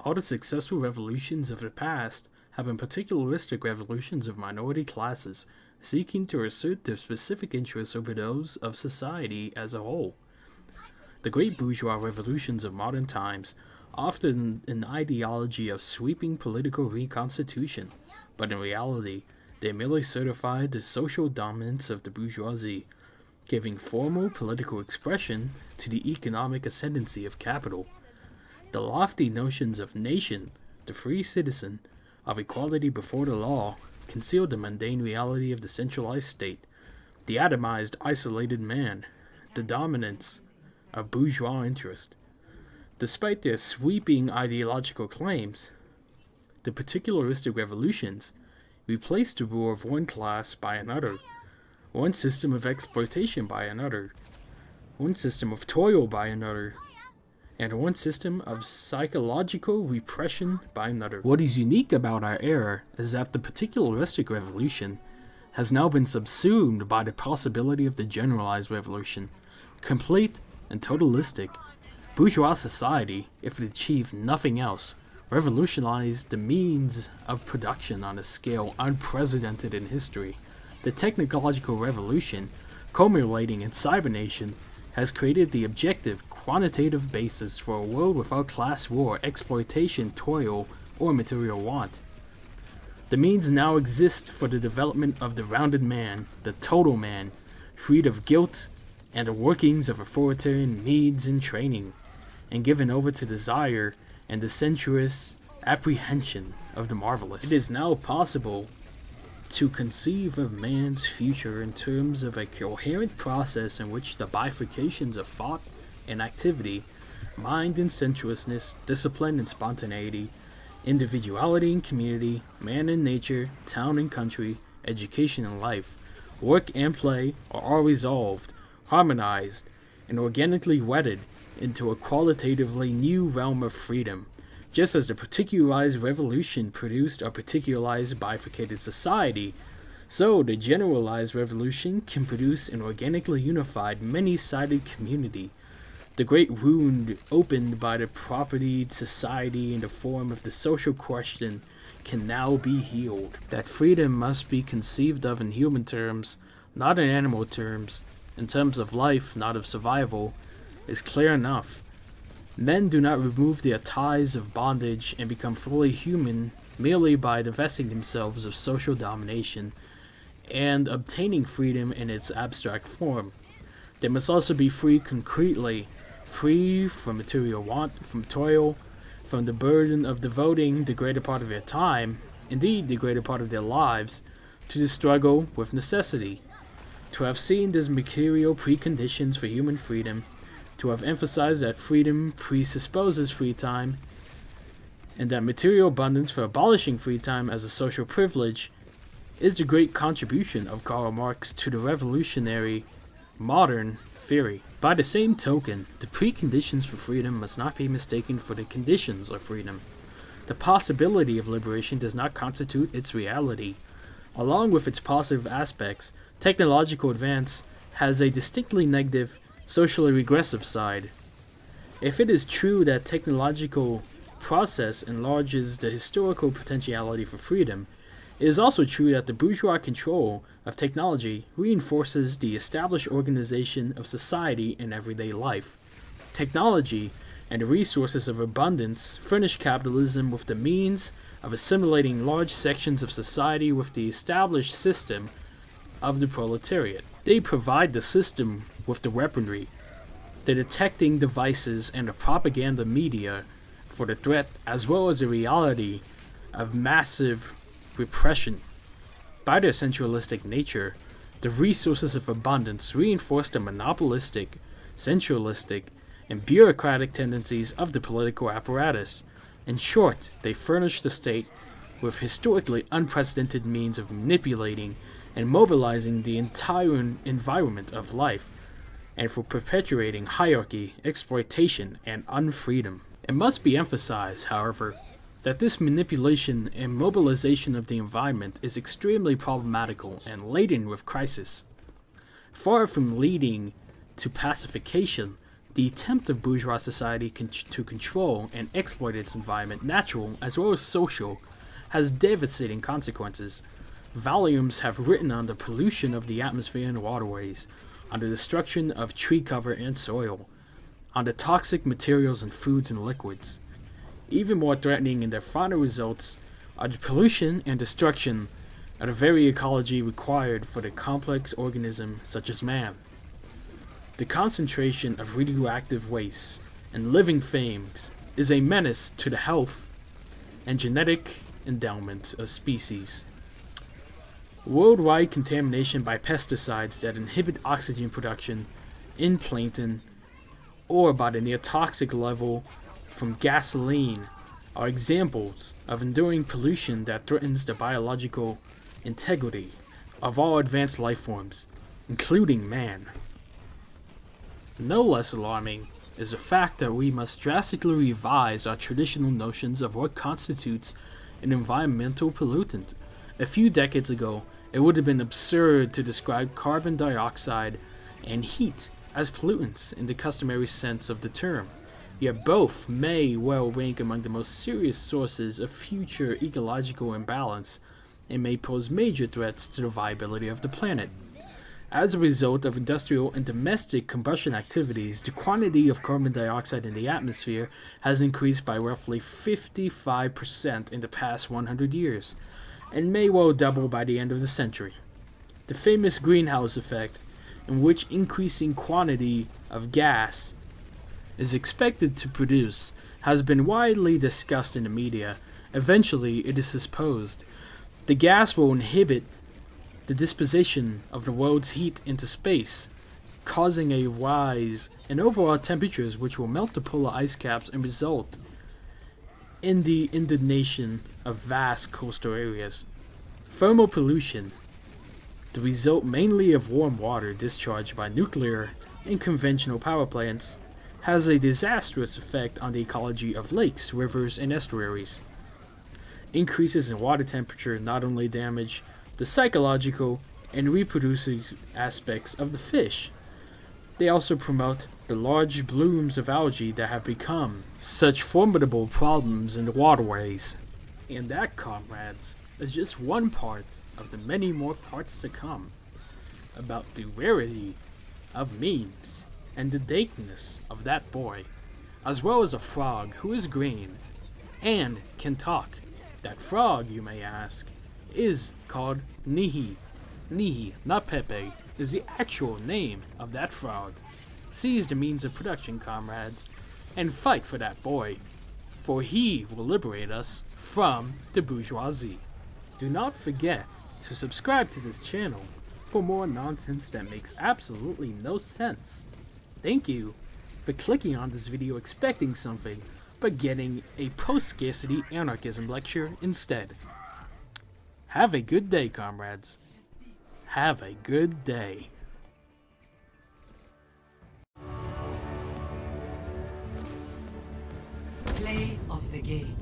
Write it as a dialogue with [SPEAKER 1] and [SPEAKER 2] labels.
[SPEAKER 1] All the successful revolutions of the past have been particularistic revolutions of minority classes, seeking to assert their specific interests over those of society as a whole. The great bourgeois revolutions of modern times often an ideology of sweeping political reconstitution, but in reality, they merely certified the social dominance of the bourgeoisie, giving formal political expression to the economic ascendancy of capital. The lofty notions of nation, the free citizen, of equality before the law, concealed the mundane reality of the centralized state, the atomized, isolated man, the dominance of bourgeois interest. Despite their sweeping ideological claims, the particularistic revolutions replaced the rule of one class by another, one system of exploitation by another, one system of toil by another, and one system of psychological repression by another. What is unique about our era is that the particularistic revolution has now been subsumed by the possibility of the generalized revolution, complete and totalistic. Bourgeois society, if it achieved nothing else, revolutionized the means of production on a scale unprecedented in history. The technological revolution, culminating in cybernation, has created the objective, quantitative basis for a world without class war, exploitation, toil, or material want. The means now exist for the development of the rounded man, the total man, freed of guilt and the workings of authoritarian needs and training, and given over to desire and the sensuous apprehension of the marvelous. It is now possible to conceive of man's future in terms of a coherent process in which the bifurcations of thought and activity, mind and sensuousness, discipline and spontaneity, individuality and community, man and nature, town and country, education and life, work and play are all resolved, harmonized, and organically wedded into a qualitatively new realm of freedom. Just as the particularized revolution produced a particularized bifurcated society, so the generalized revolution can produce an organically unified, many-sided community. The great wound opened by the propertied society in the form of the social question can now be healed. That freedom must be conceived of in human terms, not in animal terms, in terms of life, not of survival, is clear enough. Men do not remove their ties of bondage and become fully human merely by divesting themselves of social domination and obtaining freedom in its abstract form. They must also be free concretely, free from material want, from toil, from the burden of devoting the greater part of their time, indeed the greater part of their lives, to the struggle with necessity. To have seen these material preconditions for human freedom, to have emphasized that freedom presupposes free time, and that material abundance for abolishing free time as a social privilege is the great contribution of Karl Marx to the revolutionary modern theory. By the same token, the preconditions for freedom must not be mistaken for the conditions of freedom. The possibility of liberation does not constitute its reality. Along with its positive aspects, technological advance has a distinctly negative, socially regressive side. If it is true that technological process enlarges the historical potentiality for freedom, it is also true that the bourgeois control of technology reinforces the established organization of society in everyday life. Technology and the resources of abundance furnish capitalism with the means of assimilating large sections of society with the established system of the proletariat. They provide the system with the weaponry, the detecting devices, and the propaganda media for the threat as well as the reality of massive repression. By their centralistic nature, the resources of abundance reinforce the monopolistic, centralistic, and bureaucratic tendencies of the political apparatus. In short, they furnish the state with historically unprecedented means of manipulating and mobilizing the entire environment of life, and for perpetuating hierarchy, exploitation, and unfreedom. It must be emphasized, however, that this manipulation and mobilization of the environment is extremely problematical and laden with crisis. Far from leading to pacification, The attempt of bourgeois society to control and exploit its environment, natural as well as social, has devastating consequences. Volumes have written on the pollution of the atmosphere and waterways, on the destruction of tree cover and soil, on the toxic materials in foods and liquids. Even more threatening in their final results are the pollution and destruction of the very ecology required for the complex organism such as man. The concentration of radioactive waste and living things is a menace to the health and genetic endowment of species. Worldwide contamination by pesticides that inhibit oxygen production in plankton or by the near toxic level from gasoline are examples of enduring pollution that threatens the biological integrity of all advanced life forms, including man. No less alarming is the fact that we must drastically revise our traditional notions of what constitutes an environmental pollutant. A few decades ago, it would have been absurd to describe carbon dioxide and heat as pollutants in the customary sense of the term, yet both may well rank among the most serious sources of future ecological imbalance and may pose major threats to the viability of the planet. As a result of industrial and domestic combustion activities, the quantity of carbon dioxide in the atmosphere has increased by roughly 55% in the past 100 years, and may well double by the end of the century. The famous greenhouse effect, in which increasing quantity of gas is expected to produce, has been widely discussed in the media. Eventually, it is supposed the gas will inhibit the disposition of the world's heat into space, causing a rise in overall temperatures which will melt the polar ice caps and result in the inundation of vast coastal areas. Thermal pollution, the result mainly of warm water discharged by nuclear and conventional power plants, has a disastrous effect on the ecology of lakes, rivers, and estuaries. Increases in water temperature not only damage the psychological and reproductive aspects of the fish, they also promote the large blooms of algae that have become such formidable problems in the waterways. And that, comrades, is just one part of the many more parts to come about the rarity of memes and the dankness of that boy, as well as a frog who is green and can talk. That frog, you may ask, is called Nihi. Nihi, not Pepe, is the actual name of that frog. Seize the means of production, comrades, and fight for that boy, for he will liberate us from the bourgeoisie. Do not forget to subscribe to this channel for more nonsense that makes absolutely no sense. Thank you for clicking on this video expecting something, but getting a post-scarcity anarchism lecture instead. Have a good day, comrades. Have a good day.
[SPEAKER 2] Play of the game.